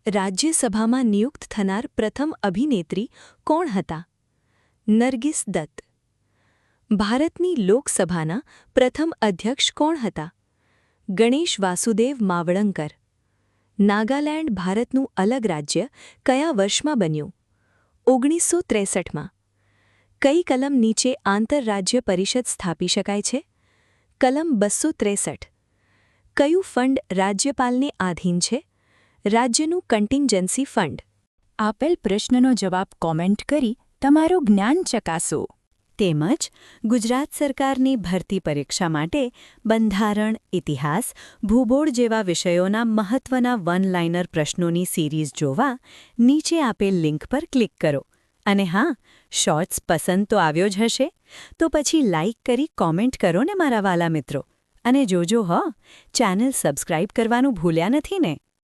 રાજ્યસભામાં નિયુક્ત થનાર પ્રથમ અભિનેત્રી કોણ હતા? નરગિસ દત્ત. ભારતની લોકસભાના પ્રથમ અધ્યક્ષ કોણ હતા? ગણેશ વાસુદેવ માવળંકર. નાગાલેન્ડ ભારતનું અલગ રાજ્ય કયા વર્ષમાં બન્યું? 1963માં. કઈ કલમ નીચે આંતરરાજ્ય પરિષદ સ્થાપી શકાય છે? કલમ 263. કયું ફંડ રાજ્યપાલને આધીન છે? રાજ્યનું કન્ટિન્જન્સી ફંડ. આપેલ પ્રશ્નનો જવાબ કોમેન્ટ કરી તમારું જ્ઞાન ચકાસો. તેમજ ગુજરાત સરકારની ભરતી પરીક્ષા માટે બંધારણ, ઇતિહાસ, ભૂગોળ જેવા વિષયોના મહત્વના વન-લાઇનર પ્રશ્નોની સિરીઝ જોવા નીચે આપેલ લિંક પર ક્લિક કરો. અને હા, શોર્ટ્સ પસંદ તો આવ્યો જ હશે, તો પછી લાઇક કરી કોમેન્ટ કરો ને મારા વાલા મિત્રો. અને જોજો ચેનલ સબસ્ક્રાઇબ કરવાનું ભૂલ્યા નથી ને?